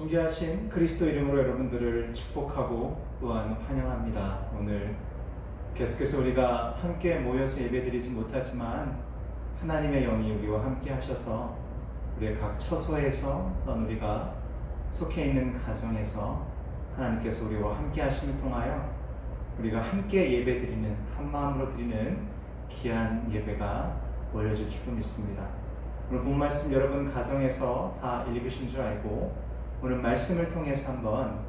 존귀하신 그리스도 이름으로 여러분들을 축복하고 또한 환영합니다. 오늘 계속해서 우리가 함께 모여서 예배드리지 못하지만 하나님의 영이 우리와 함께 하셔서 우리의 각 처소에서 또는 우리가 속해 있는 가정에서 하나님께서 우리와 함께 하심을 통하여 우리가 함께 예배드리는, 한마음으로 드리는 귀한 예배가 올려질 줄 믿습니다. 오늘 본 말씀 여러분 가정에서 다 읽으신 줄 알고 오늘 말씀을 통해서 한번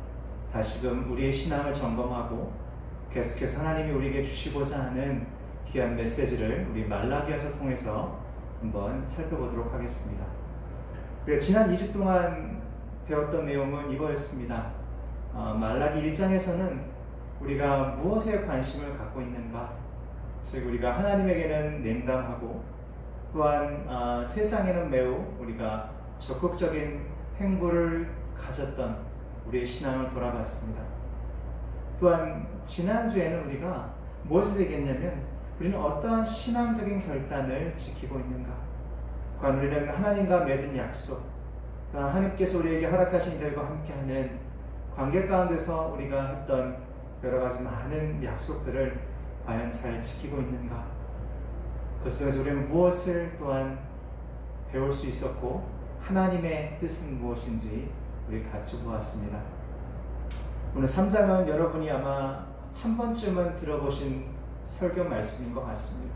다시금 우리의 신앙을 점검하고 계속해서 하나님이 우리에게 주시고자 하는 귀한 메시지를 우리 말라기야서 통해서 한번 살펴보도록 하겠습니다. 지난 2주 동안 배웠던 내용은 이거였습니다. 말라기 1장에서는 우리가 무엇에 관심을 갖고 있는가, 즉 우리가 하나님에게는 냉담하고 또한 세상에는 매우 우리가 적극적인 행보를 가졌던 우리의 신앙을 돌아봤습니다. 또한 지난주에는 우리가 무엇을 얘기했냐면 우리는 어떠한 신앙적인 결단을 지키고 있는가, 과연 우리는 하나님과 맺은 약속, 또한 하나님께서 우리에게 허락하신 이들과 함께하는 관계 가운데서 우리가 했던 여러 가지 많은 약속들을 과연 잘 지키고 있는가, 그것을 통해서 우리는 무엇을 또한 배울 수 있었고 하나님의 뜻은 무엇인지 우리 같이 보았습니다. 오늘 3장은 여러분이 아마 한 번쯤은 들어보신 설교 말씀인 것 같습니다.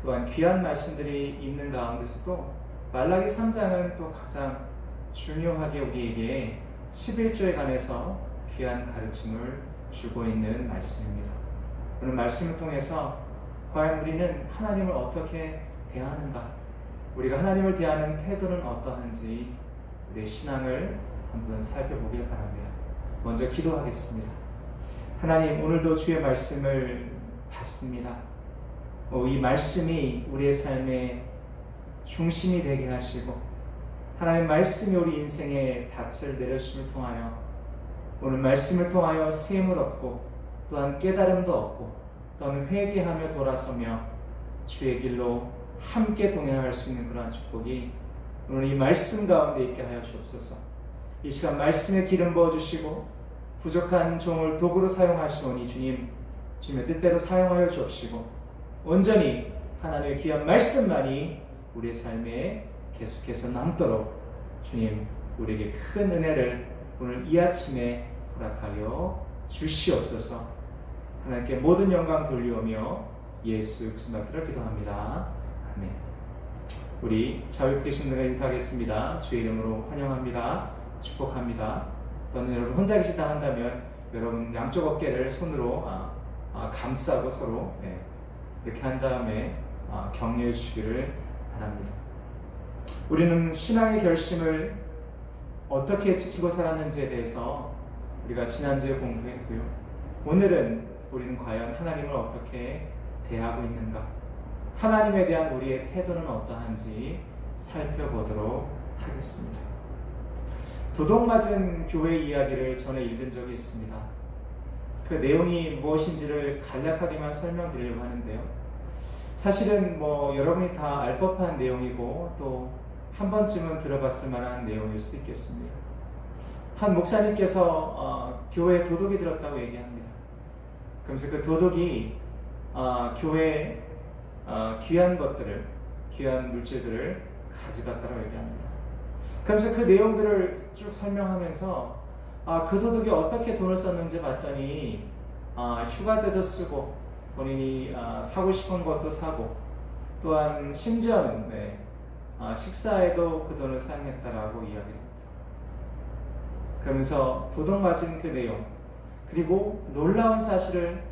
또한 귀한 말씀들이 있는 가운데서도 말라기 3장은 또 가장 중요하게 우리에게 11조에 관해서 귀한 가르침을 주고 있는 말씀입니다. 오늘 말씀을 통해서 과연 우리는 하나님을 어떻게 대하는가, 우리가 하나님을 대하는 태도는 어떠한지 우리의 신앙을 한번 살펴보길 바랍니다. 먼저 기도하겠습니다. 하나님, 오늘도 주의 말씀을 받습니다. 이 말씀이 우리의 삶의 중심이 되게 하시고 하나님 말씀이 우리 인생의 닻을 내려주심을 통하여 오늘 말씀을 통하여 세임을 얻고 또한 깨달음도 얻고 또한 회개하며 돌아서며 주의 길로 함께 동행할 수 있는 그러한 축복이 오늘 이 말씀 가운데 있게 하여 주옵소서. 이 시간 말씀에 기름 부어주시고 부족한 종을 도구로 사용하시오니 주님, 주님의 뜻대로 사용하여 주옵시고 온전히 하나님의 귀한 말씀만이 우리의 삶에 계속해서 남도록 주님, 우리에게 큰 은혜를 오늘 이 아침에 허락하여 주시옵소서. 하나님께 모든 영광 돌리오며 예수 그리스도 받들어 기도합니다. 아멘. 우리 자유롭게 신들과 인사하겠습니다. 주의 이름으로 환영합니다. 축복합니다. 또는 여러분 혼자 계시다 한다면 여러분 양쪽 어깨를 손으로 감싸고 서로 이렇게 한 다음에 격려해 주시기를 바랍니다. 우리는 신앙의 결심을 어떻게 지키고 살았는지에 대해서 우리가 지난주에 공부했고요. 오늘은 우리는 과연 하나님을 어떻게 대하고 있는가, 하나님에 대한 우리의 태도는 어떠한지 살펴보도록 하겠습니다. 도둑맞은 교회 이야기를 전에 읽은 적이 있습니다. 그 내용이 무엇인지를 간략하게만 설명드리려고 하는데요. 사실은 여러분이 다 알 법한 내용이고 또 한 번쯤은 들어봤을 만한 내용일 수도 있겠습니다. 한 목사님께서 교회에 도둑이 들었다고 얘기합니다. 그러면서 그 도둑이 교회에 귀한 것들을, 귀한 물질들을 가져갔다고 얘기합니다. 그러면서 그 내용들을 쭉 설명하면서 그 도둑이 어떻게 돈을 썼는지 봤더니 휴가 때도 쓰고 본인이 사고 싶은 것도 사고 또한 심지어는 식사에도 그 돈을 사용했다라고 이야기합니다. 그러면서 도둑 맞은 그 내용, 그리고 놀라운 사실을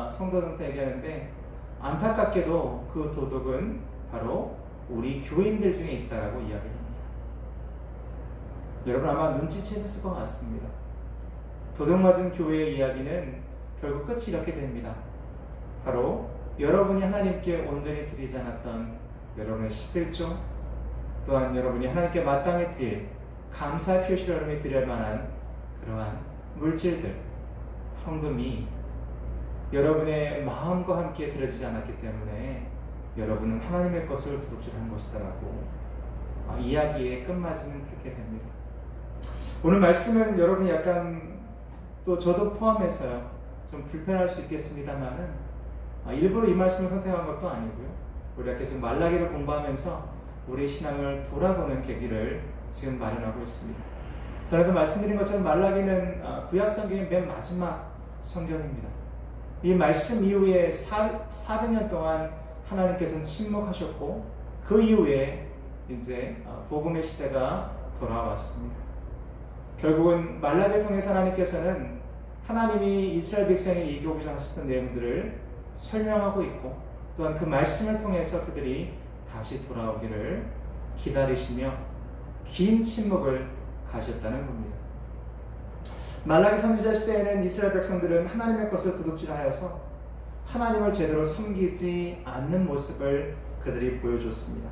성도들한테 얘기하는데 안타깝게도 그 도둑은 바로 우리 교인들 중에 있다라고 이야기합니다. 여러분 아마 눈치채셨을 것 같습니다. 도둑 맞은 교회의 이야기는 결국 끝이 이렇게 됩니다. 바로 여러분이 하나님께 온전히 드리지 않았던 여러분의 11조, 또한 여러분이 하나님께 마땅히 드릴 감사 표시를 여러분이 드릴 만한 그러한 물질들, 헌금이 여러분의 마음과 함께 드려지지 않았기 때문에 여러분은 하나님의 것을 도둑질한 것이다라고 이야기의 끝마지는 그렇게 됩니다. 오늘 말씀은 여러분 약간 또 저도 포함해서요 좀 불편할 수 있겠습니다만은 일부러 이 말씀을 선택한 것도 아니고요. 우리가 계속 말라기를 공부하면서 우리 신앙을 돌아보는 계기를 지금 마련하고 있습니다. 전에도 말씀드린 것처럼 말라기는 구약 성경의 맨 마지막 성경입니다. 이 말씀 이후에 400년 동안 하나님께서는 침묵하셨고 그 이후에 이제 복음의 시대가 돌아왔습니다. 결국은 말라기를 통해서 하나님께서는 하나님이 이스라엘 백성에게 얘기하고자 하셨던 내용들을 설명하고 있고 또한 그 말씀을 통해서 그들이 다시 돌아오기를 기다리시며 긴 침묵을 가졌다는 겁니다. 말라기 선지자 시대에는 이스라엘 백성들은 하나님의 것을 도둑질하여서 하나님을 제대로 섬기지 않는 모습을 그들이 보여줬습니다.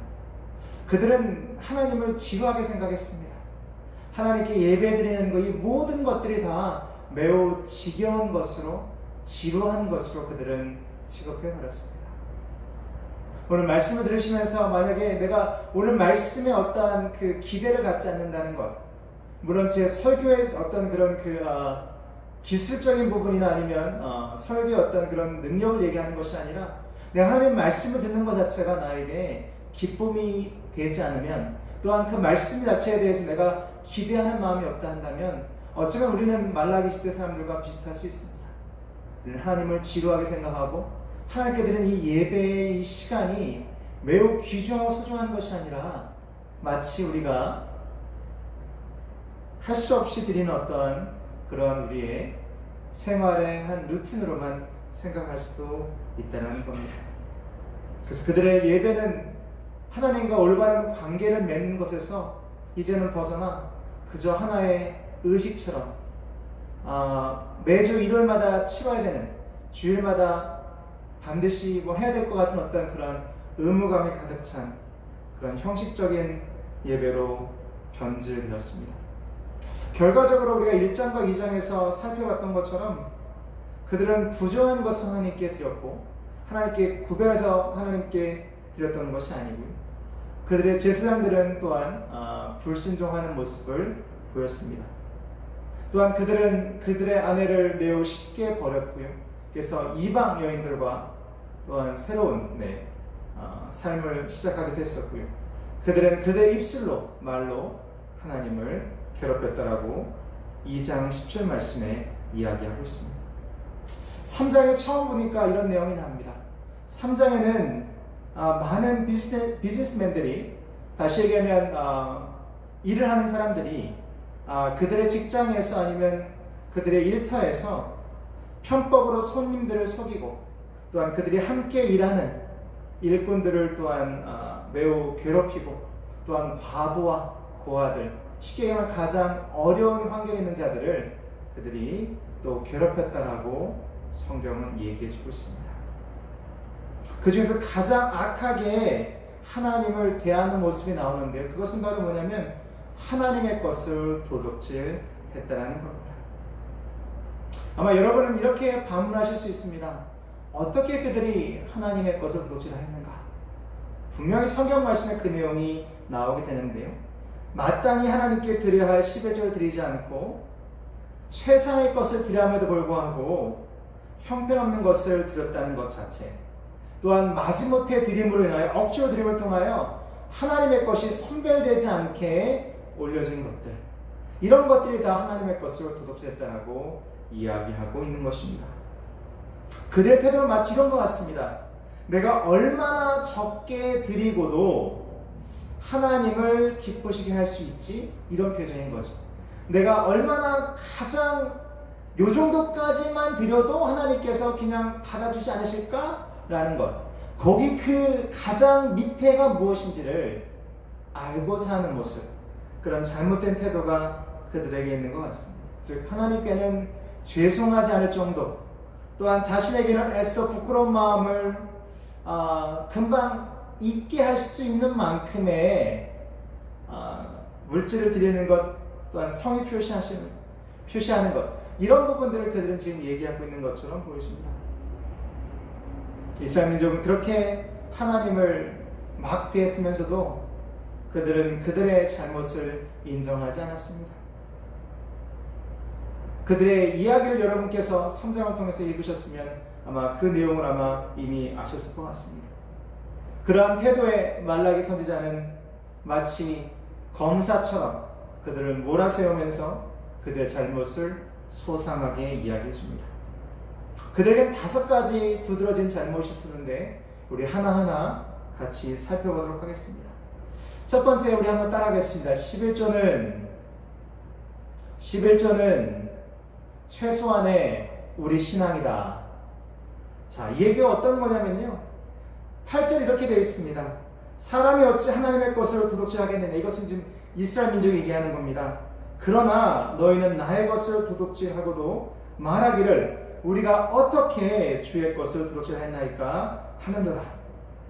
그들은 하나님을 지루하게 생각했습니다. 하나님께 예배드리는 것, 이 모든 것들이 다 매우 지겨운 것으로, 지루한 것으로 그들은 취급해버렸습니다. 오늘 말씀을 들으시면서 만약에 내가 오늘 말씀에 어떠한 그 기대를 갖지 않는다는 것, 물론 제 설교의 어떤 그런 기술적인 부분이나 아니면 설교의 어떤 그런 능력을 얘기하는 것이 아니라 내가 하나님 말씀을 듣는 것 자체가 나에게 기쁨이 되지 않으면 또한 그 말씀 자체에 대해서 내가 기대하는 마음이 없다 한다면 어쩌면 우리는 말라기 시대 사람들과 비슷할 수 있습니다. 우리는 하나님을 지루하게 생각하고 하나님께 드리는 이 예배의 이 시간이 매우 귀중하고 소중한 것이 아니라 마치 우리가 할 수 없이 드리는 어떤 그러한 우리의 생활의 한 루틴으로만 생각할 수도 있다는 겁니다. 그래서 그들의 예배는 하나님과 올바른 관계를 맺는 것에서 이제는 벗어나 그저 하나의 의식처럼 매주 일요일마다 치러야 되는, 주일마다 반드시 해야 될 것 같은 어떤 그런 의무감이 가득 찬 그런 형식적인 예배로 변질되었습니다. 결과적으로 우리가 1장과 2장에서 살펴봤던 것처럼 그들은 부정한 것을 하나님께 드렸고 하나님께 구별해서 하나님께 드렸던 것이 아니고요. 그들의 제사장들은 또한 불순종하는 모습을 보였습니다. 또한 그들은 그들의 아내를 매우 쉽게 버렸고요. 그래서 이방 여인들과 또한 새로운 삶을 시작하게 됐었고요. 그들은 그들의 입술로 말로 하나님을 괴롭혔다라고 2장 10절 말씀에 이야기하고 있습니다. 3장에 처음 보니까 이런 내용이 나옵니다. 3장에는 많은 비즈니스맨들이, 다시 얘기하면 일을 하는 사람들이 그들의 직장에서 아니면 그들의 일터에서 편법으로 손님들을 속이고 또한 그들이 함께 일하는 일꾼들을 또한 매우 괴롭히고 또한 과부와 고아들, 쉽게 얘기하면 가장 어려운 환경에 있는 자들을 그들이 또 괴롭혔다라고 성경은 얘기해주고 있습니다. 그 중에서 가장 악하게 하나님을 대하는 모습이 나오는데요. 그것은 바로 뭐냐면 하나님의 것을 도둑질했다라는 겁니다. 아마 여러분은 이렇게 반문하실 수 있습니다. 어떻게 그들이 하나님의 것을 도둑질했는가? 분명히 성경 말씀에 그 내용이 나오게 되는데요. 마땅히 하나님께 드려야 할 11조를 드리지 않고 최상의 것을 드려함에도 불구하고 형편없는 것을 드렸다는 것 자체, 또한 마지못해 드림으로 인하여 억지로 드림을 통하여 하나님의 것이 선별되지 않게 올려진 것들, 이런 것들이 다 하나님의 것으로 도둑질했다라고 이야기하고 있는 것입니다. 그들의 태도는 마치 이런 것 같습니다. 내가 얼마나 적게 드리고도 하나님을 기쁘시게 할 수 있지? 이런 표정인 거죠. 내가 얼마나 가장 요 정도까지만 드려도 하나님께서 그냥 받아주지 않으실까라는 것. 거기 그 가장 밑에가 무엇인지를 알고자 하는 모습, 그런 잘못된 태도가 그들에게 있는 것 같습니다. 즉 하나님께는 죄송하지 않을 정도, 또한 자신에게는 애써 부끄러운 마음을 금방 잊게 할 수 있는 만큼의 물질을 드리는 것, 또한 성의 표시하는 것, 이런 부분들을 그들은 지금 얘기하고 있는 것처럼 보여집니다. 이스라엘 민족은 그렇게 하나님을 막 대했으면서도 그들은 그들의 잘못을 인정하지 않았습니다. 그들의 이야기를 여러분께서 3장을 통해서 읽으셨으면 아마 그 내용을 아마 이미 아셨을 것 같습니다. 그러한 태도의 말라기 선지자는 마치 검사처럼 그들을 몰아세우면서 그들의 잘못을 소상하게 이야기해 줍니다. 그들에겐 5가지 두드러진 잘못이 있었는데 우리 하나하나 같이 살펴보도록 하겠습니다. 첫 번째, 우리 한번 따라하겠습니다. 11조는 최소한의 우리 신앙이다. 자, 이 얘기가 어떤 거냐면요, 8절 이렇게 되어 있습니다. 사람이 어찌 하나님의 것을 도둑질하겠느냐. 이것은 지금 이스라엘 민족이 얘기하는 겁니다. 그러나 너희는 나의 것을 도둑질하고도 말하기를 우리가 어떻게 주의 것을 도둑질했나이까 하는도다.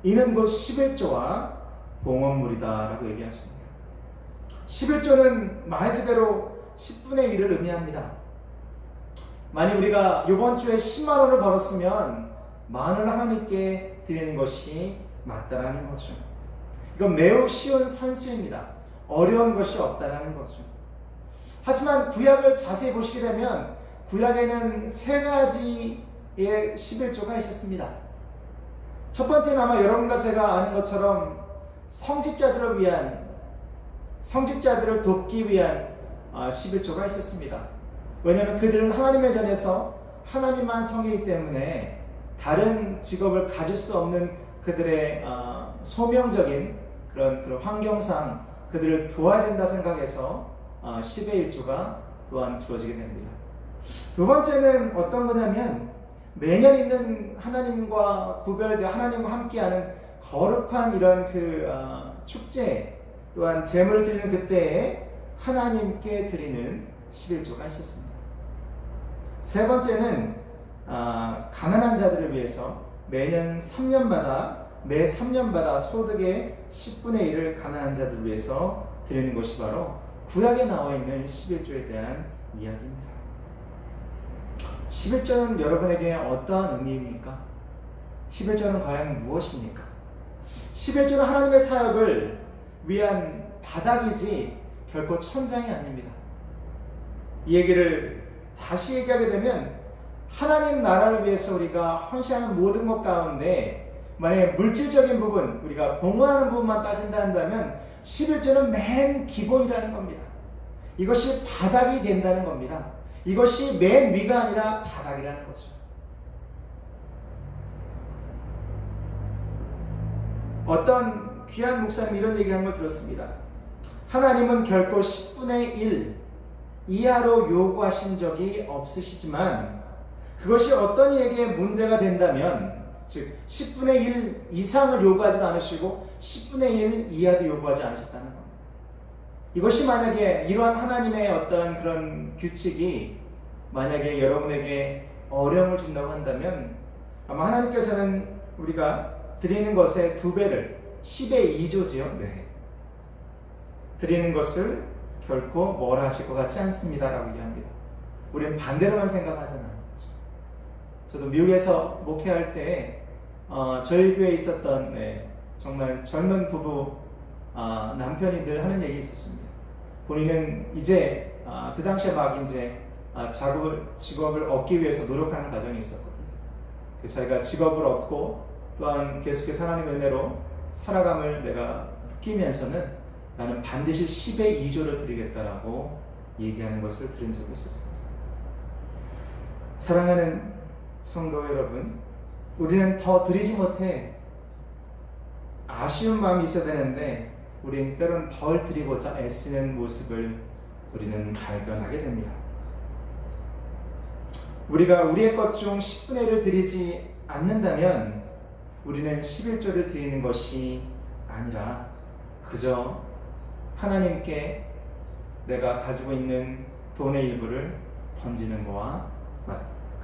이는 곧 11조와 봉헌물이다 라고 얘기하십니다. 11조는 말 그대로 10분의 1을 의미합니다. 만약 우리가 이번 주에 10만 원을 벌었으면 만원을 하나님께 드리는 것이 맞다라는 거죠. 이건 매우 쉬운 산수입니다. 어려운 것이 없다라는 거죠. 하지만 구약을 자세히 보시게 되면 구약에는 3가지의 11조가 있었습니다. 첫 번째는 아마 여러분과 제가 아는 것처럼 성직자들을 돕기 위한 11조가 있었습니다. 왜냐하면 그들은 하나님의 전에서 하나님만 성이기 때문에 다른 직업을 가질 수 없는 그들의 소명적인 그런 환경상 그들을 도와야 된다 생각해서 10의 1조가 또한 주어지게 됩니다. 두 번째는 어떤 거냐면 매년 있는 하나님과 구별되어 하나님과 함께하는 거룩한 이런 축제 또한 제물을 드리는 그때에 하나님께 드리는 11조가 있었습니다. 세 번째는 가난한 자들을 위해서 매 3년마다 소득의 10분의 1을 가난한 자들을 위해서 드리는 것이 바로 구약에 나와 있는 11조에 대한 이야기입니다. 11조는 여러분에게 어떠한 의미입니까? 11조는 과연 무엇입니까? 11조는 하나님의 사역을 위한 바닥이지 결코 천장이 아닙니다. 이 얘기를 다시 얘기하게 되면 하나님 나라를 위해서 우리가 헌신하는 모든 것 가운데 만약에 물질적인 부분, 우리가 봉헌하는 부분만 따진다 한다면 11조는 맨 기본이라는 겁니다. 이것이 바닥이 된다는 겁니다. 이것이 맨 위가 아니라 바닥이라는 거죠. 어떤 귀한 목사님 이런 얘기한 걸 들었습니다. 하나님은 결코 10분의 1 이하로 요구하신 적이 없으시지만 그것이 어떤 이에게 문제가 된다면 즉 10분의 1 이상을 요구하지도 않으시고 10분의 1 이하도 요구하지 않으셨다는 겁니다. 이것이 만약에 이러한 하나님의 어떤 그런 규칙이 만약에 여러분에게 어려움을 준다고 한다면 아마 하나님께서는 우리가 드리는 것의 2배를 10의 2조지요. 네. 드리는 것을 결코 뭐라 하실 것 같지 않습니다 라고 얘기합니다. 우리는 반대로만 생각하잖아요. 저도 미국에서 목회할 때 저희 교회에 있었던 정말 젊은 부부 남편이 늘 하는 얘기 있었습니다. 본인은 이제 그 당시에 막 이제 직업을 얻기 위해서 노력하는 과정이 있었거든요. 자기가 직업을 얻고 또한 계속해서 하나님의 은혜로 살아감을 내가 느끼면서는 나는 반드시 10의 2조를 드리겠다라고 얘기하는 것을 들은 적이 있었습니다. 사랑하는 성도 여러분, 우리는 더 드리지 못해 아쉬운 마음이 있어야 되는데 우리는 때로는 덜 드리고자 애쓰는 모습을 우리는 발견하게 됩니다. 우리가 우리의 것 중 10분의 1을 드리지 않는다면 우리는 11조를 드리는 것이 아니라 그저 하나님께 내가 가지고 있는 돈의 일부를 던지는 것과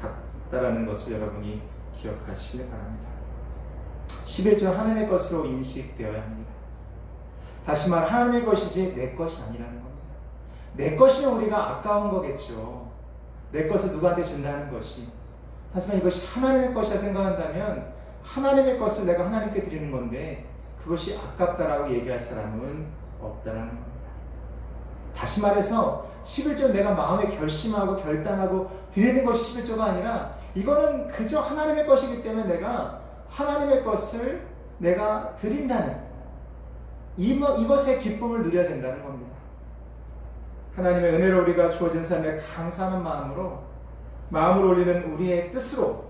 같다라는 것을 여러분이 기억하시길 바랍니다. 11조는 하나님의 것으로 인식되어야 합니다. 다시 말 하나님의 것이지 내 것이 아니라는 겁니다. 내 것이면 우리가 아까운 거겠죠. 내 것을 누구한테 준다는 것이. 하지만 이것이 하나님의 것이라 생각한다면 하나님의 것을 내가 하나님께 드리는 건데 그것이 아깝다라고 얘기할 사람은 없다라는 겁니다. 다시 말해서 11조 내가 마음에 결심하고 결단하고 드리는 것이 11조가 아니라 이거는 그저 하나님의 것이기 때문에 내가 하나님의 것을 내가 드린다는 이것의 기쁨을 누려야 된다는 겁니다. 하나님의 은혜로 우리가 주어진 삶에 감사하는 마음을 올리는 우리의 뜻으로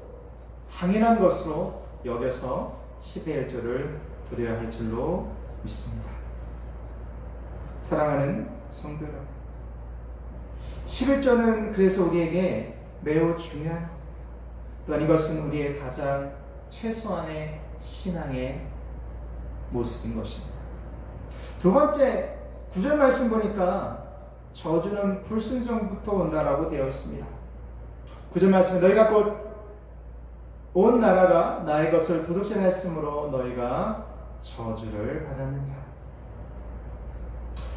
당연한 것으로 여겨서 10의 1조를 드려야 할 줄로 믿습니다. 사랑하는 성도 여러분, 11조는 그래서 우리에게 매우 중요한 겁니다. 또한 이것은 우리의 가장 최소한의 신앙의 모습인 것입니다. 두 번째 9절 말씀 보니까 저주는 불순종부터 온다라고 되어 있습니다. 9절 말씀에 너희가 곧 온 나라가 나의 것을 도둑질하였으므로 너희가 저주를 받았느니라.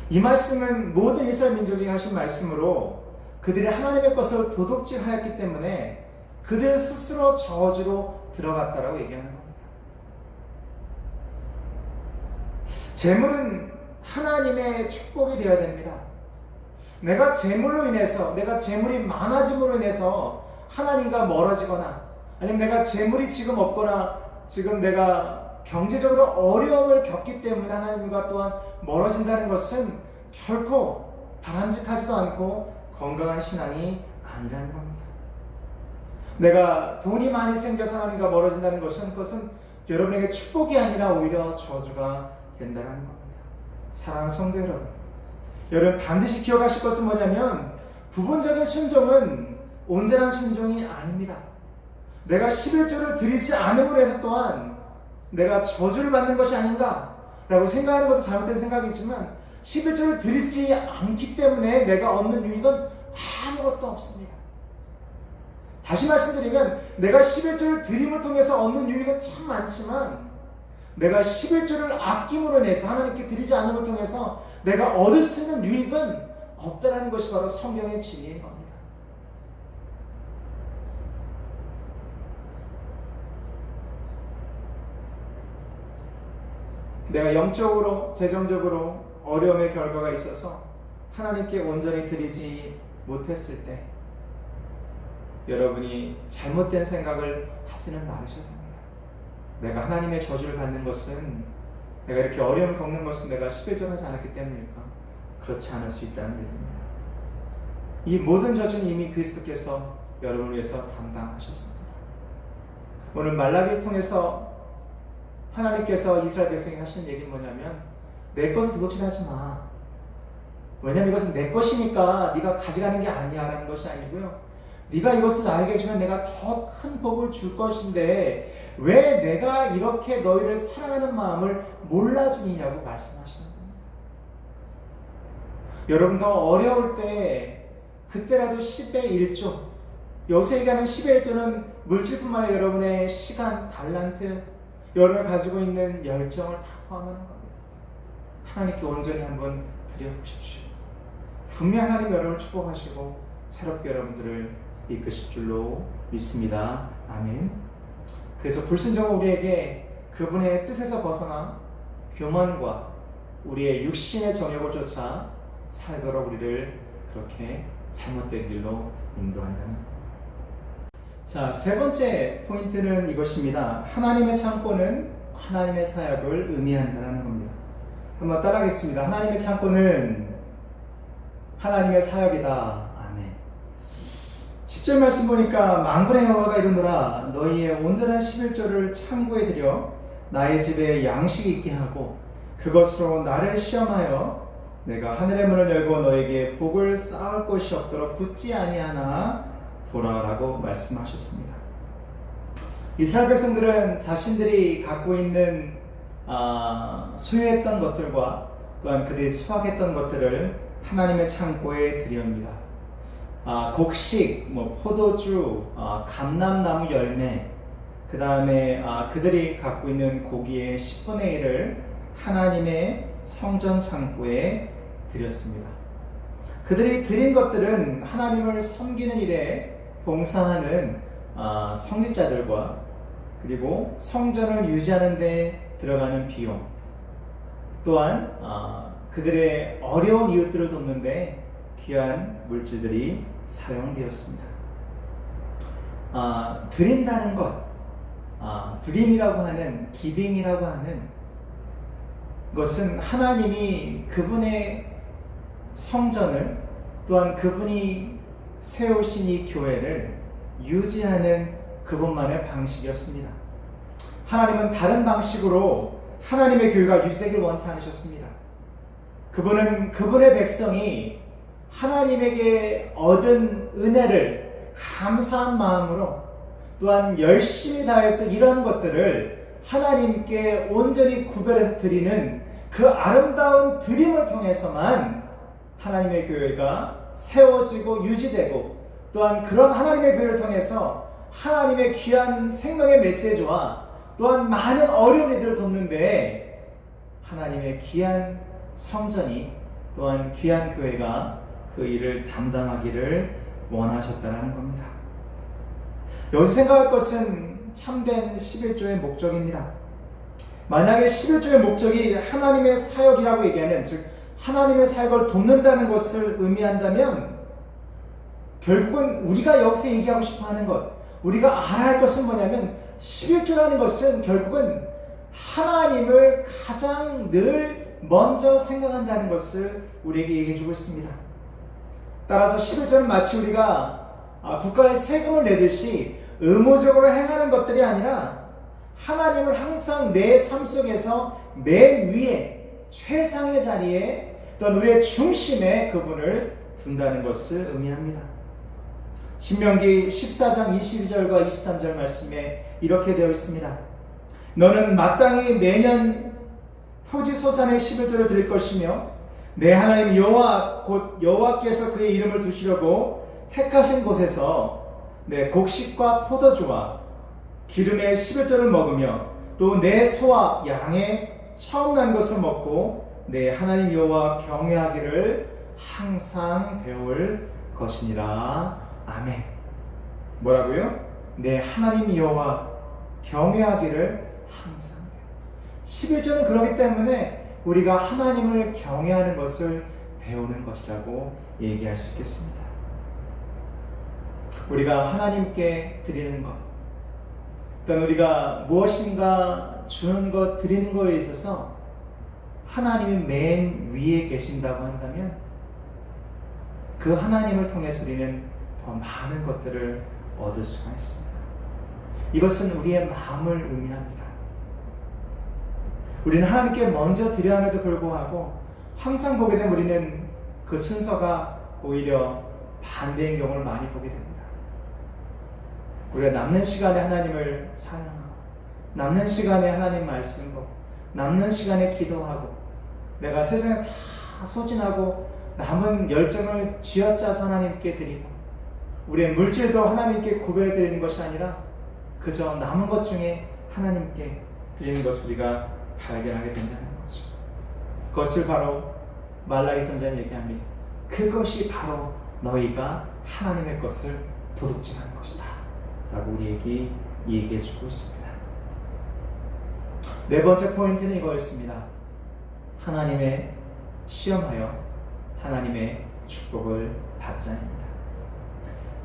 이 말씀은 모든 이스라엘 민족이 하신 말씀으로 그들이 하나님의 것을 도둑질하였기 때문에 그들 스스로 저주로 들어갔다라고 얘기하는 겁니다. 재물은 하나님의 축복이 되어야 됩니다. 내가 재물로 인해서, 내가 재물이 많아짐으로 인해서 하나님과 멀어지거나, 아니면 내가 재물이 지금 없거나 지금 내가 경제적으로 어려움을 겪기 때문에 하나님과 또한 멀어진다는 것은 결코 바람직하지도 않고 건강한 신앙이 아니라는 겁니다. 내가 돈이 많이 생겨서 하나님과 멀어진다는 것은 그것은 여러분에게 축복이 아니라 오히려 저주가 된다는 겁니다. 사랑하는 성도 여러분, 여러분 반드시 기억하실 것은 뭐냐면 부분적인 순종은 온전한 순종이 아닙니다. 내가 11조를 드리지 않음으로 해서 또한 내가 저주를 받는 것이 아닌가 라고 생각하는 것도 잘못된 생각이지만 11조를 드리지 않기 때문에 내가 얻는 유익은 아무것도 없습니다. 다시 말씀드리면 내가 11조를 드림을 통해서 얻는 유익은 참 많지만 내가 11조를 아낌으로 인해서 하나님께 드리지 않음을 통해서 내가 얻을 수 있는 유익은 없다라는 것이 바로 성경의 진리인 겁니다. 내가 영적으로, 재정적으로 어려움의 결과가 있어서 하나님께 온전히 드리지 못했을 때 여러분이 잘못된 생각을 하지는 말으셔야 됩니다. 내가 하나님의 저주를 받는 것은, 내가 이렇게 어려움을 겪는 것은 내가 11조를 하지 않았기 때문일까? 그렇지 않을 수 있다는 얘기입니다. 이 모든 저주는 이미 그리스도께서 여러분을 위해서 담당하셨습니다. 오늘 말라기를 통해서 하나님께서 이스라엘 백성에게 하시는 얘기는 뭐냐면 내 것을 도둑질하지 마. 왜냐하면 이것은 내 것이니까 네가 가져가는 게 아니야 라는 것이 아니고요. 네가 이것을 나에게 주면 내가 더 큰 복을 줄 것인데 왜 내가 이렇게 너희를 사랑하는 마음을 몰라주느냐고 말씀하시는 겁니다. 여러분 더 어려울 때 그때라도 10의 1조, 여기서 얘기하는 10의 1조는 물질뿐만 아니라 여러분의 시간, 달란트, 여러분이 가지고 있는 열정을 다 포함하는 겁니다. 하나님께 온전히 한번 드려보십시오. 분명 하나님 여러분을 축복하시고 새롭게 여러분들을 이끄실 줄로 믿습니다. 아멘. 그래서 불순종은 우리에게 그분의 뜻에서 벗어나 교만과 우리의 육신의 정욕을 쫓아 살도록 우리를 그렇게 잘못된 길로 인도한다는 겁니다. 자, 세 번째 포인트는 이것입니다. 하나님의 창고는 하나님의 사역을 의미한다는 겁니다. 한번 따라하겠습니다. 하나님의 창고는 하나님의 사역이다. 아멘. 10절 말씀 보니까 만군의 여호와가 이르노라 너희의 온전한 11조를 창고에 들여 나의 집에 양식이 있게 하고 그것으로 나를 시험하여 내가 하늘의 문을 열고 너에게 복을 쌓을 곳이 없도록 붙지 아니하나 보라라고 말씀하셨습니다. 이스라엘 백성들은 자신들이 갖고 있는 소유했던 것들과 또한 그들이 수확했던 것들을 하나님의 창고에 드립니다. 곡식, 포도주, 감람나무 열매, 그 다음에 그들이 갖고 있는 고기의 10분의 1을 하나님의 성전 창고에 드렸습니다. 그들이 드린 것들은 하나님을 섬기는 일에 봉사하는 성직자들과 그리고 성전을 유지하는 데 들어가는 비용, 또한 그들의 어려운 이웃들을 돕는데 귀한 물질들이 사용되었습니다. 드린다는 것, 드림이라고 하는, 기빙이라고 하는 것은 하나님이 그분의 성전을, 또한 그분이 세우신 이 교회를 유지하는 그분만의 방식이었습니다. 하나님은 다른 방식으로 하나님의 교회가 유지되길 원치 않으셨습니다. 그분은 그분의 백성이 하나님에게 얻은 은혜를 감사한 마음으로, 또한 열심히 다해서 이러한 것들을 하나님께 온전히 구별해서 드리는 그 아름다운 드림을 통해서만 하나님의 교회가 세워지고 유지되고, 또한 그런 하나님의 교회를 통해서 하나님의 귀한 생명의 메시지와 또한 많은 어려운 이들을 돕는데 하나님의 귀한 성전이, 또한 귀한 교회가 그 일을 담당하기를 원하셨다는 겁니다. 여기서 생각할 것은 참된 11조의 목적입니다. 만약에 11조의 목적이 하나님의 사역이라고 얘기하는, 즉 하나님의 사역을 돕는다는 것을 의미한다면 결국은 우리가 여기서 얘기하고 싶어하는 것, 우리가 알아야 할 것은 뭐냐면 11조라는 것은 결국은 하나님을 가장 늘 먼저 생각한다는 것을 우리에게 얘기해주고 있습니다. 따라서 11조는 마치 우리가 국가에 세금을 내듯이 의무적으로 행하는 것들이 아니라 하나님을 항상 내 삶 속에서 맨 위에, 최상의 자리에, 또한 우리의 중심에 그분을 둔다는 것을 의미합니다. 신명기 14장 22절과 23절 말씀에 이렇게 되어 있습니다. 너는 마땅히 매년 토지소산의 11조를 드릴 것이며 내 하나님 여호와 곧 여호와께서 그의 이름을 두시려고 택하신 곳에서 내 곡식과 포도주와 기름의 11조를 먹으며 또 내 소와 양의 처음 난 것을 먹고 내 하나님 여호와 경외하기를 항상 배울 것이니라. 아멘. 뭐라고요? 내 하나님 여호와 경외하기를 항상. 11조는 그렇기 때문에 우리가 하나님을 경외하는 것을 배우는 것이라고 얘기할 수 있겠습니다. 우리가 하나님께 드리는 것, 또는 우리가 무엇인가 주는 것, 드리는 것에 있어서 하나님이 맨 위에 계신다고 한다면 그 하나님을 통해서 우리는 더 많은 것들을 얻을 수가 있습니다. 이것은 우리의 마음을 의미합니다. 우리는 하나님께 먼저 드려야 함에도 불구하고 항상 보게 되면 우리는 그 순서가 오히려 반대인 경우를 많이 보게 됩니다. 우리가 남는 시간에 하나님을 찬양하고, 남는 시간에 하나님 말씀 보고, 남는 시간에 기도하고, 내가 세상에 다 소진하고 남은 열정을 쥐어짜서 하나님께 드리고, 우리의 물질도 하나님께 구별해 드리는 것이 아니라 그저 남은 것 중에 하나님께 드리는 것을 우리가 발견하게 된다는 거죠. 그것을 바로 말라기 선지자는 얘기합니다. 그것이 바로 너희가 하나님의 것을 도둑질하는 것이다 라고 우리에게 얘기해 주고 있습니다. 네 번째 포인트는 이거였습니다. 하나님의 시험하여 하나님의 축복을 받자입니다.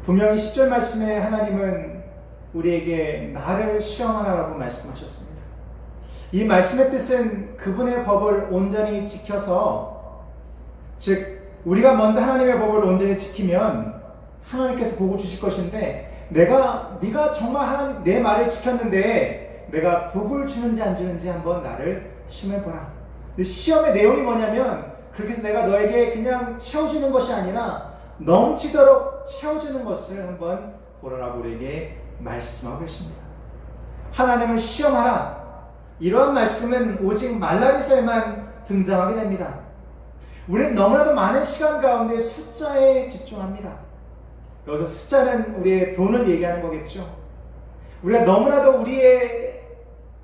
분명히 10절 말씀에 하나님은 우리에게 나를 시험하라고 말씀하셨습니다. 이 말씀의 뜻은 그분의 법을 온전히 지켜서, 즉 우리가 먼저 하나님의 법을 온전히 지키면 하나님께서 복을 주실 것인데, 네가 정말 하나님 내 말을 지켰는데 내가 복을 주는지 안 주는지 한번 나를 시험해보라. 근데 시험의 내용이 뭐냐면, 그렇게 해서 내가 너에게 그냥 채워주는 것이 아니라 넘치도록 채워주는 것을 한번 보라라고 우리에게 말씀하고 계십니다. 하나님을 시험하라. 이러한 말씀은 오직 말라기서에만 등장하게 됩니다. 우리는 너무나도 많은 시간 가운데 숫자에 집중합니다. 여기서 숫자는 우리의 돈을 얘기하는 거겠죠. 우리가 너무나도 우리의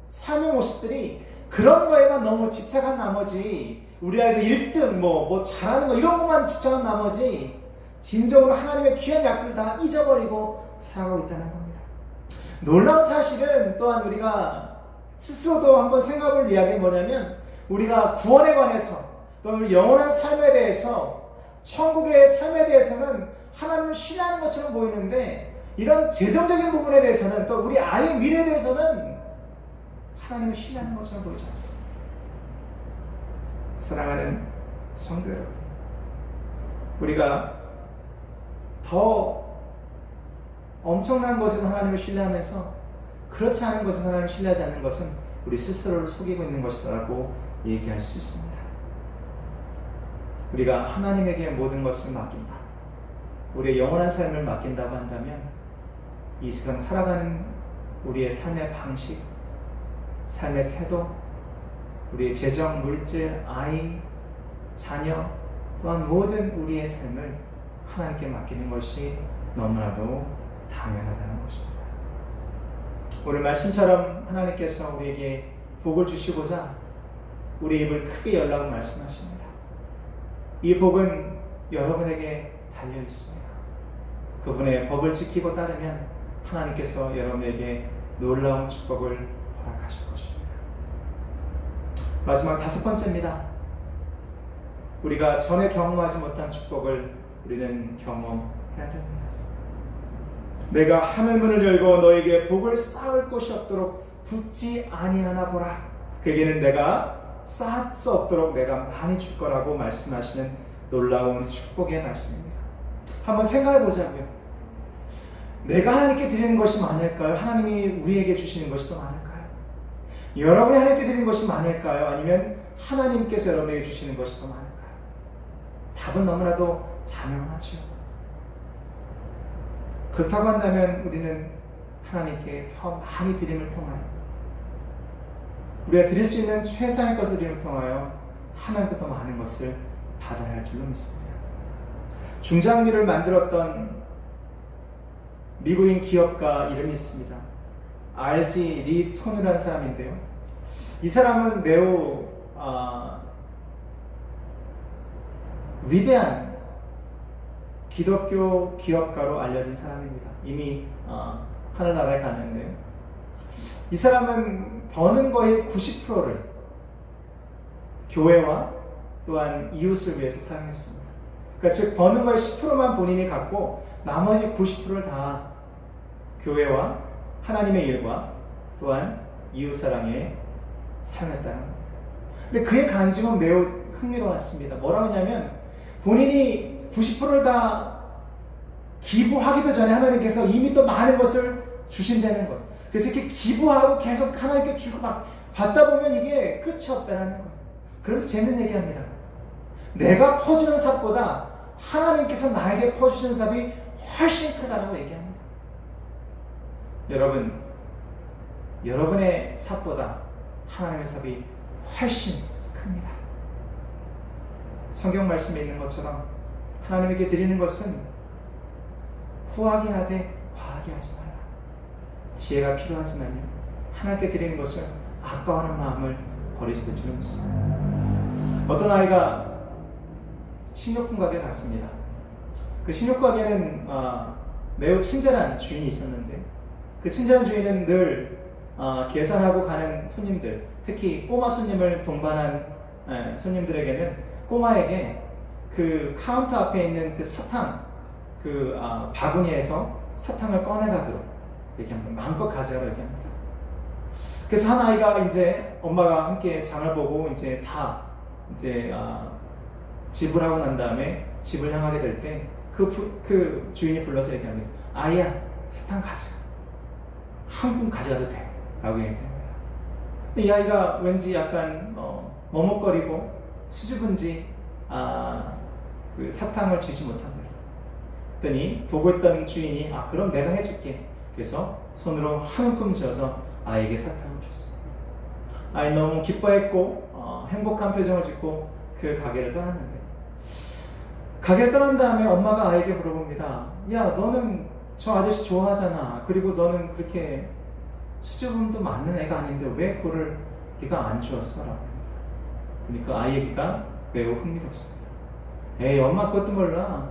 삶의 모습들이 그런 거에만 너무 집착한 나머지, 우리 아이도 1등 뭐 잘하는 거 이런 것만 집착한 나머지 진정으로 하나님의 귀한 약속을 다 잊어버리고 살아가고 있다는 겁니다. 놀라운 사실은 또한 우리가 스스로도 한번 생각을 이야기해 뭐냐면, 우리가 구원에 관해서 또는 우리 영원한 삶에 대해서 천국의 삶에 대해서는 하나님을 신뢰하는 것처럼 보이는데 이런 재정적인 부분에 대해서는 또 우리 아이의 미래에 대해서는 하나님을 신뢰하는 것처럼 보이지 않습니다. 사랑하는 성도 여러분, 우리가 더 엄청난 것에서 하나님을 신뢰하면서 그렇지 않은 것에서 하나님을 신뢰하지 않는 것은 우리 스스로를 속이고 있는 것이라고 얘기할 수 있습니다. 우리가 하나님에게 모든 것을 맡긴다, 우리의 영원한 삶을 맡긴다고 한다면 이 세상 살아가는 우리의 삶의 방식, 삶의 태도, 우리의 재정, 물질, 아이, 자녀 또한 모든 우리의 삶을 하나님께 맡기는 것이 너무나도 당연하다는 것입니다. 오늘 말씀처럼 하나님께서 우리에게 복을 주시고자 우리 입을 크게 열라고 말씀하십니다. 이 복은 여러분에게 달려 있습니다. 그분의 법을 지키고 따르면 하나님께서 여러분에게 놀라운 축복을 허락하실 것입니다. 마지막 5번째입니다. 우리가 전에 경험하지 못한 축복을 우리는 경험해야 됩니다. 내가 하늘문을 열고 너에게 복을 쌓을 곳이 없도록 붓지 아니하나 보라. 그에게는 내가 쌓을 수 없도록 내가 많이 줄 거라고 말씀하시는 놀라운 축복의 말씀입니다. 한번 생각해 보자고요. 내가 하나님께 드리는 것이 많을까요? 하나님이 우리에게 주시는 것이 더 많을까요? 여러분이 하나님께 드리는 것이 많을까요? 아니면 하나님께서 여러분에게 주시는 것이 더 많을까요? 답은 너무나도 자명하죠. 그렇다고 한다면 우리는 하나님께 더 많이 드림을 통하여, 우리가 드릴 수 있는 최상의 것을 드림을 통하여 하나님께 더 많은 것을 받아야 할 줄로 믿습니다. 중장비를 만들었던 미국인 기업가 이름이 있습니다. RG 리 토누라는 사람인데요. 이 사람은 매우 위대한 기독교 기업가로 알려진 사람입니다. 이미 하늘나라에 갔는데요. 이 사람은 버는 거의 90%를 교회와 또한 이웃을 위해서 사용했습니다. 그러니까 즉 버는 거의 10%만 본인이 갖고 나머지 90%를 다 교회와 하나님의 일과 또한 이웃 사랑에 사용했다는 겁니다. 근데 그의 간증은 매우 흥미로웠습니다. 뭐라고 하냐면 본인이 90%를 다 기부하기도 전에 하나님께서 이미 또 많은 것을 주신다는 것. 그래서 이렇게 기부하고 계속 하나님께 주고 막 받다 보면 이게 끝이 없다는 거예요. 그러면서 재밌는 얘기합니다. 내가 퍼주는 삽보다 하나님께서 나에게 퍼주신 삽이 훨씬 크다라고 얘기합니다. 여러분, 여러분의 삽보다 하나님의 삽이 훨씬 큽니다. 성경 말씀에 있는 것처럼 하나님에게 드리는 것은 후하게 하되 과하게 하지 말라. 지혜가 필요하지만요, 하나님께 드리는 것을 아까워하는 마음을 버리지도 줄 믿습니다. 어떤 아이가 식료품 가게에 갔습니다. 그 식료품 가게는 매우 친절한 주인이 있었는데 그 친절한 주인은 늘 계산하고 가는 손님들, 특히 꼬마 손님을 동반한 손님들에게는 꼬마에게 그 카운터 앞에 있는 그 사탕, 그 바구니에서 사탕을 꺼내가도록 얘기합니다. 마음껏 가져가라고 얘기합니다. 그래서 한 아이가 이제 엄마가 함께 장을 보고 이제 다 이제 지불하고 난 다음에 집을 향하게 될 때 그 주인이 불러서 얘기합니다. 아이야, 사탕 가져가. 한 푼 가져가도 돼. 라고 얘기합니다. 근데 이 아이가 왠지 약간 머뭇거리고 수줍은지 그 사탕을 주지 못합니다. 그랬더니 보고 있던 주인이 그럼 내가 해줄게. 그래서 손으로 한 움큼 쥐어서 아이에게 사탕을 줬습니다. 아이 너무 기뻐했고 행복한 표정을 짓고 그 가게를 떠났는데, 가게를 떠난 다음에 엄마가 아이에게 물어봅니다. 야, 너는 저 아저씨 좋아하잖아. 그리고 너는 그렇게 수줍음도 많은 애가 아닌데 왜 그거를 네가 안 주었어? 라고 합니다. 그러니까 아이 얘기가 매우 흥미롭습니다. 에이, 엄마 그것도 몰라.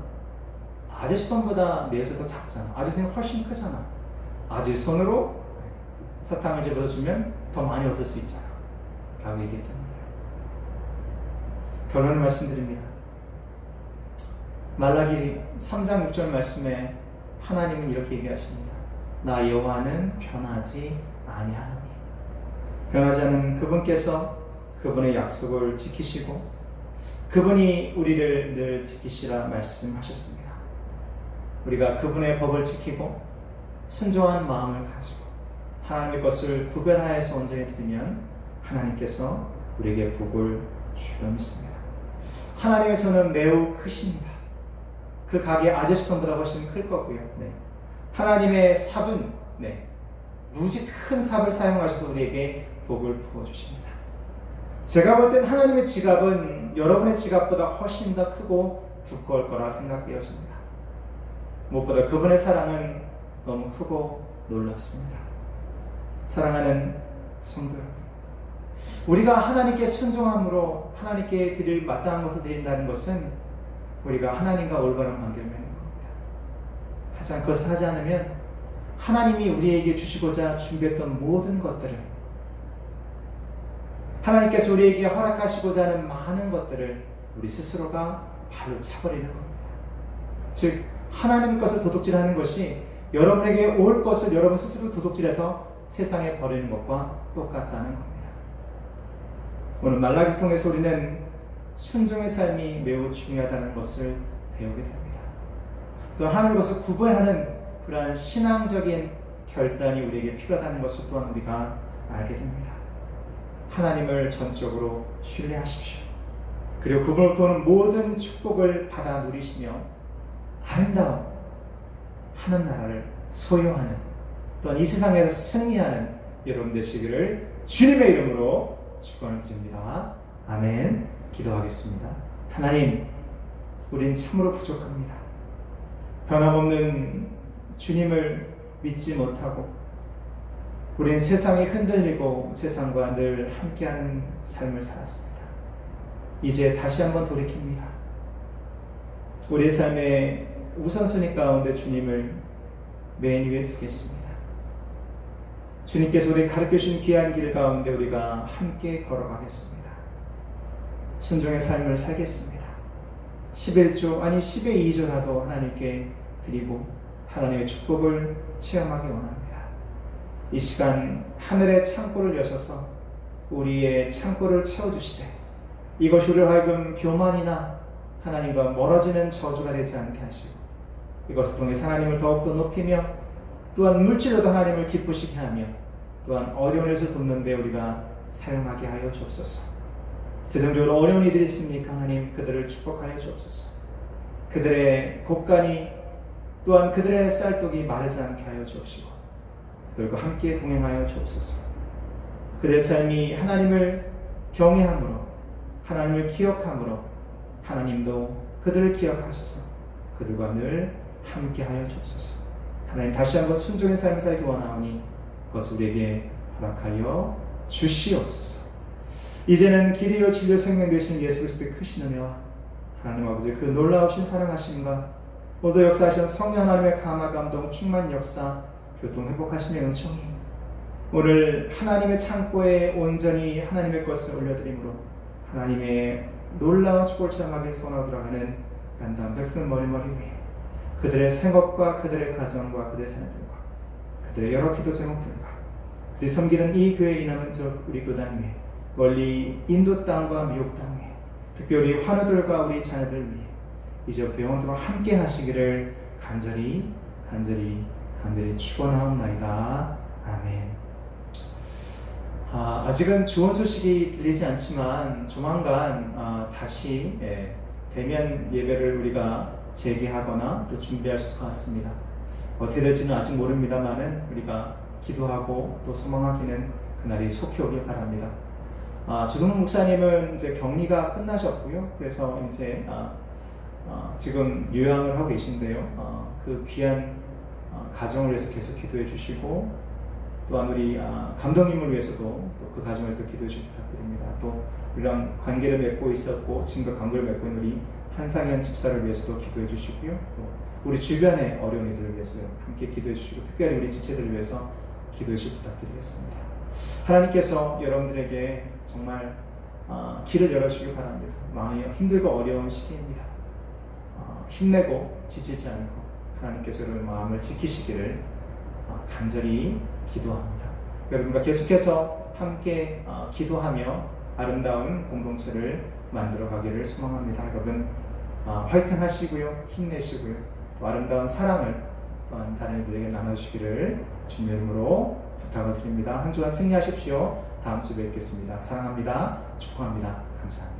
아저씨 손보다 내 손이 더 작잖아. 아저씨 손이 훨씬 크잖아. 아저씨 손으로 사탕을 집어주면 더 많이 얻을 수 있잖아. 라고 얘기했답니다. 결론을 말씀드립니다. 말라기 3장 6절 말씀에 하나님은 이렇게 얘기하십니다. 나 여호와는 변하지 아니하노니. 변하지 않는 그분께서 그분의 약속을 지키시고 그분이 우리를 늘 지키시라 말씀하셨습니다. 우리가 그분의 법을 지키고 순종한 마음을 가지고 하나님의 것을 구별하여서 온전히 드리면 하나님께서 우리에게 복을 주려 믿습니다. 하나님의 손은 매우 크십니다. 그 가게 아저씨 손보다 훨씬 클 거고요. 네. 하나님의 삽은 무지 큰 삽을 사용하셔서 우리에게 복을 부어주십니다. 제가 볼 땐 하나님의 지갑은 여러분의 지갑보다 훨씬 더 크고 두꺼울 거라 생각되었습니다. 무엇보다 그분의 사랑은 너무 크고 놀랍습니다. 사랑하는 성도 여러분, 우리가 하나님께 순종함으로 하나님께 드릴 마땅한 것을 드린다는 것은 우리가 하나님과 올바른 관계를 맺는 겁니다. 하지만 그것을 하지 않으면 하나님이 우리에게 주시고자 준비했던 모든 것들을, 하나님께서 우리에게 허락하시고자 하는 많은 것들을 우리 스스로가 발로 차버리는 겁니다. 즉 하나님 것을 도둑질하는 것이 여러분에게 올 것을 여러분 스스로 도둑질해서 세상에 버리는 것과 똑같다는 겁니다. 오늘 말라기를 통해서 우리는 순종의 삶이 매우 중요하다는 것을 배우게 됩니다. 또 하나님의 것을 구분하는 그러한 신앙적인 결단이 우리에게 필요하다는 것을 또한 우리가 알게 됩니다. 하나님을 전적으로 신뢰하십시오. 그리고 그분으로부터 오는 모든 축복을 받아 누리시며 아름다운 하늘 나라를 소유하는, 또한 이 세상에서 승리하는 여러분 되시기를 주님의 이름으로 축원을 드립니다. 아멘. 기도하겠습니다. 하나님, 우린 참으로 부족합니다. 변함없는 주님을 믿지 못하고 우린 세상에 흔들리고 세상과 늘 함께하는 삶을 살았습니다. 이제 다시 한번 돌이킵니다. 우리의 삶의 우선순위 가운데 주님을 맨 위에 두겠습니다. 주님께서 우리 가르쳐주신 귀한 길 가운데 우리가 함께 걸어가겠습니다. 순종의 삶을 살겠습니다. 11조 아니 10의 2조라도 하나님께 드리고 하나님의 축복을 체험하기 원합니다. 이 시간 하늘의 창고를 여셔서 우리의 창고를 채워주시되 이것이 우리로 하여금 교만이나 하나님과 멀어지는 저주가 되지 않게 하시고 이것을 통해 하나님을 더욱더 높이며 또한 물질로도 하나님을 기쁘시게 하며 또한 어려운 일을 돕는 데 우리가 사용하게 하여 주옵소서. 재정적으로 어려운 이들이 있습니까? 하나님 그들을 축복하여 주옵소서. 그들의 곡간이 또한 그들의 쌀떡이 마르지 않게 하여 주옵시고 그들과 함께 동행하여 주옵소서. 그들의 삶이 하나님을 경외함으로 하나님을 기억함으로 하나님도 그들을 기억하셔서 그들과 늘 함께하여 주옵소서. 하나님 다시 한번 순종의 삶을 살기 원하오니 그것을 우리에게 허락하여 주시옵소서. 이제는 길이요 진리요 생명 되신 예수 그리스도의 크신 은혜와 하나님 아버지 그 놀라우신 사랑하심과 모두 역사하신 성령 하나님의 감화 감동 충만 역사 교통 회복하심의 은총이 오늘 하나님의 창고에 온전히 하나님의 것을 올려드림으로 하나님의 놀라운 축복을 체험하기 소원하고 들어가는 간단 백성의 머리머리 위에 그들의 생업과 그들의 가정과 그들의 자녀들과 그들의 여러 기도 제목들과 그들이 섬기는 이 교회에 인하면 우리 교단 위에 멀리 인도 땅과 미국 땅 위에 특별히 환우들과 우리 자녀들 위해 이제부터 영원토록 함께 하시기를 간절히 축원하옵나이다. 아멘. 아직은 좋은 소식이 들리지 않지만 조만간 다시 대면 예배를 우리가 재개하거나 또 준비할 수 있을 것 같습니다. 어떻게 될지는 아직 모릅니다만은 우리가 기도하고 또 소망하기는 그날이 속히 오길 바랍니다. 조성문 목사님은 이제 격리가 끝나셨고요. 그래서 이제 지금 요양을 하고 계신데요. 그 귀한 가정을 위해서 계속 기도해 주시고 또한 우리 감독님을 위해서도 또 그 가정을 위해서 기도해 주시기 부탁드립니다. 또 우리랑 관계를 맺고 있었고 지금과 관계를 맺고 있는 우리 한상현 집사를 위해서도 기도해 주시고요. 또 우리 주변의 어려운 이들을 위해서 함께 기도해 주시고 특별히 우리 지체들을 위해서 기도해 주시기 부탁드리겠습니다. 하나님께서 여러분들에게 정말 길을 열어주시기 바랍니다. 마음이 힘들고 어려운 시기입니다. 힘내고 지치지 않고 하나님께서 여러분 마음을 지키시기를 간절히 기도합니다. 여러분과 계속해서 함께 기도하며 아름다운 공동체를 만들어 가기를 소망합니다. 여러분 화이팅 하시고요, 힘내시고요, 또 아름다운 사랑을 또한 다른 이들에게 나눠주시기를 주님의 이름으로 부탁을 드립니다. 한 주간 승리하십시오. 다음 주에 뵙겠습니다. 사랑합니다. 축복합니다. 감사합니다.